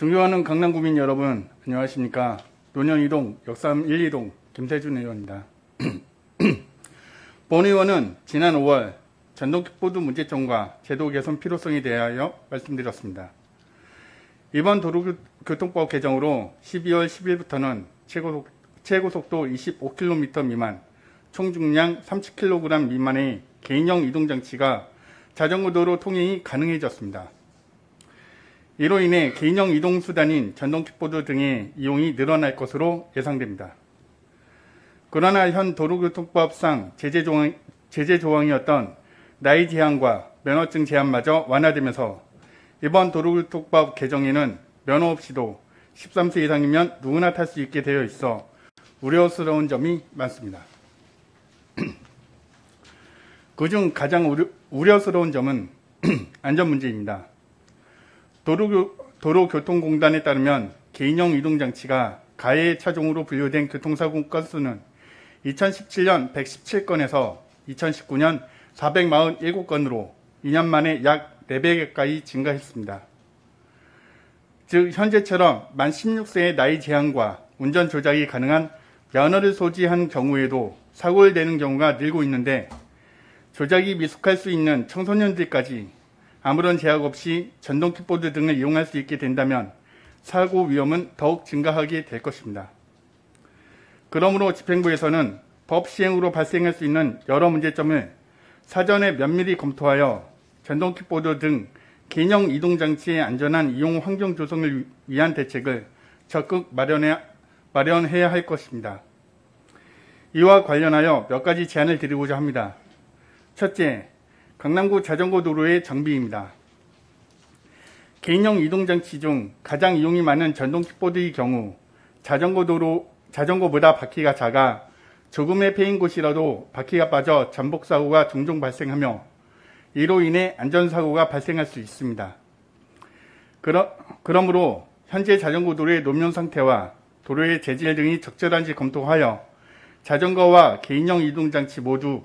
존경하는 강남구민 여러분, 안녕하십니까. 노년이동 역삼 1, 2동 김태준 의원입니다. 본 의원은 지난 5월 전동킥보드 문제점과 제도 개선 필요성에 대하여 말씀드렸습니다. 이번 도로교통법 개정으로 12월 10일부터는 최고속도 25km 미만, 총중량 30kg 미만의 개인형 이동장치가 자전거도로 통행이 가능해졌습니다. 이로 인해 개인형 이동수단인 전동킥보드 등의 이용이 늘어날 것으로 예상됩니다. 그러나 현 도로교통법상 제재 조항이었던 나이 제한과 면허증 제한마저 완화되면서 이번 도로교통법 개정에는 면허 없이도 13세 이상이면 누구나 탈 수 있게 되어 있어 우려스러운 점이 많습니다. 그중 가장 우려스러운 점은 안전 문제입니다. 도로교통공단에 따르면 개인형 이동장치가 가해 차종으로 분류된 교통사고 건수는 2017년 117건에서 2019년 447건으로 2년 만에 약 4배 가까이 증가했습니다. 즉 현재처럼 만 16세의 나이 제한과 운전 조작이 가능한 면허를 소지한 경우에도 사고를 내는 경우가 늘고 있는데 조작이 미숙할 수 있는 청소년들까지 아무런 제약 없이 전동킥보드 등을 이용할 수 있게 된다면 사고 위험은 더욱 증가하게 될 것입니다. 그러므로 집행부에서는 법 시행으로 발생할 수 있는 여러 문제점을 사전에 면밀히 검토하여 전동킥보드 등 개인형 이동장치의 안전한 이용 환경 조성을 위한 대책을 적극 마련해야 할 것입니다. 이와 관련하여 몇 가지 제안을 드리고자 합니다. 첫째, 강남구 자전거 도로의 정비입니다. 개인형 이동장치 중 가장 이용이 많은 전동킥보드의 경우 자전거보다 바퀴가 작아 조금의 패인 곳이라도 바퀴가 빠져 전복사고가 종종 발생하며 이로 인해 안전사고가 발생할 수 있습니다. 그러므로 현재 자전거 도로의 노면 상태와 도로의 재질 등이 적절한지 검토하여 자전거와 개인형 이동장치 모두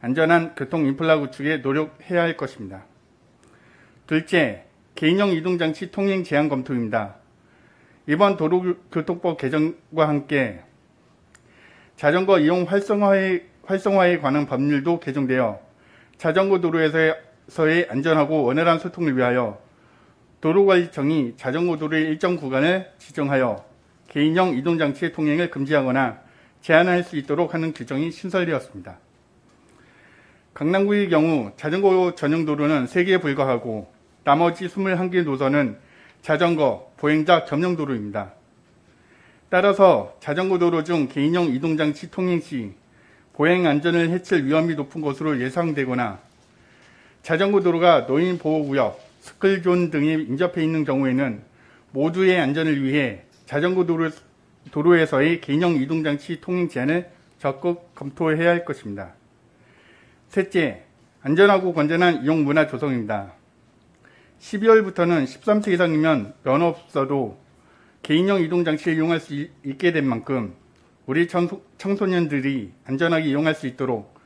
안전한 교통 인프라 구축에 노력해야 할 것입니다. 둘째, 개인형 이동장치 통행 제한 검토입니다. 이번 도로교통법 개정과 함께 자전거 이용 활성화에 관한 법률도 개정되어 자전거 도로에서의 안전하고 원활한 소통을 위하여 도로관리청이 자전거 도로의 일정 구간을 지정하여 개인형 이동장치의 통행을 금지하거나 제한할 수 있도록 하는 규정이 신설되었습니다. 강남구의 경우 자전거 전용 도로는 3개에 불과하고 나머지 21개 노선은 자전거, 보행자 겸용 도로입니다. 따라서 자전거 도로 중 개인형 이동장치 통행 시 보행 안전을 해칠 위험이 높은 것으로 예상되거나 자전거 도로가 노인보호구역, 스클존 등에 인접해 있는 경우에는 모두의 안전을 위해 자전거 도로에서의 개인형 이동장치 통행 제한을 적극 검토해야 할 것입니다. 셋째, 안전하고 건전한 이용 문화 조성입니다. 12월부터는 13세 이상이면 면허 없어도 개인형 이동장치를 이용할 수 있게 된 만큼 우리 청소년들이 안전하게 이용할 수 있도록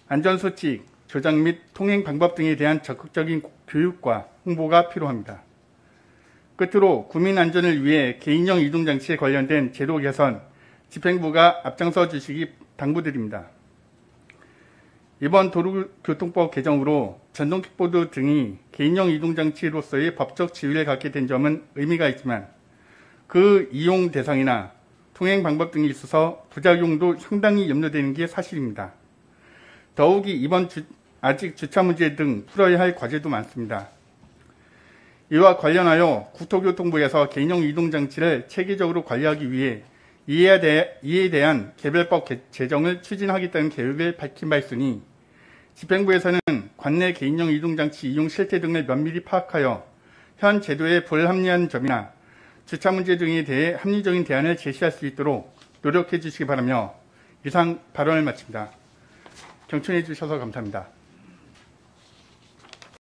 안전수칙, 조작 및 통행 방법 등에 대한 적극적인 교육과 홍보가 필요합니다. 끝으로 국민 안전을 위해 개인형 이동장치에 관련된 제도 개선, 집행부가 앞장서 주시기 당부드립니다. 이번 도로교통법 개정으로 전동킥보드 등이 개인형 이동장치로서의 법적 지위를 갖게 된 점은 의미가 있지만 그 이용 대상이나 통행 방법 등이 있어서 부작용도 상당히 염려되는 게 사실입니다. 더욱이 이번 아직 주차 문제 등 풀어야 할 과제도 많습니다. 이와 관련하여 국토교통부에서 개인형 이동장치를 체계적으로 관리하기 위해 이에 대한 개별법 제정을 추진하겠다는 계획을 밝힌 바 있으니 집행부에서는 관내 개인형 이동장치 이용 실태 등을 면밀히 파악하여 현 제도의 불합리한 점이나 주차 문제 등에 대해 합리적인 대안을 제시할 수 있도록 노력해 주시기 바라며 이상 발언을 마칩니다. 경청해 주셔서 감사합니다.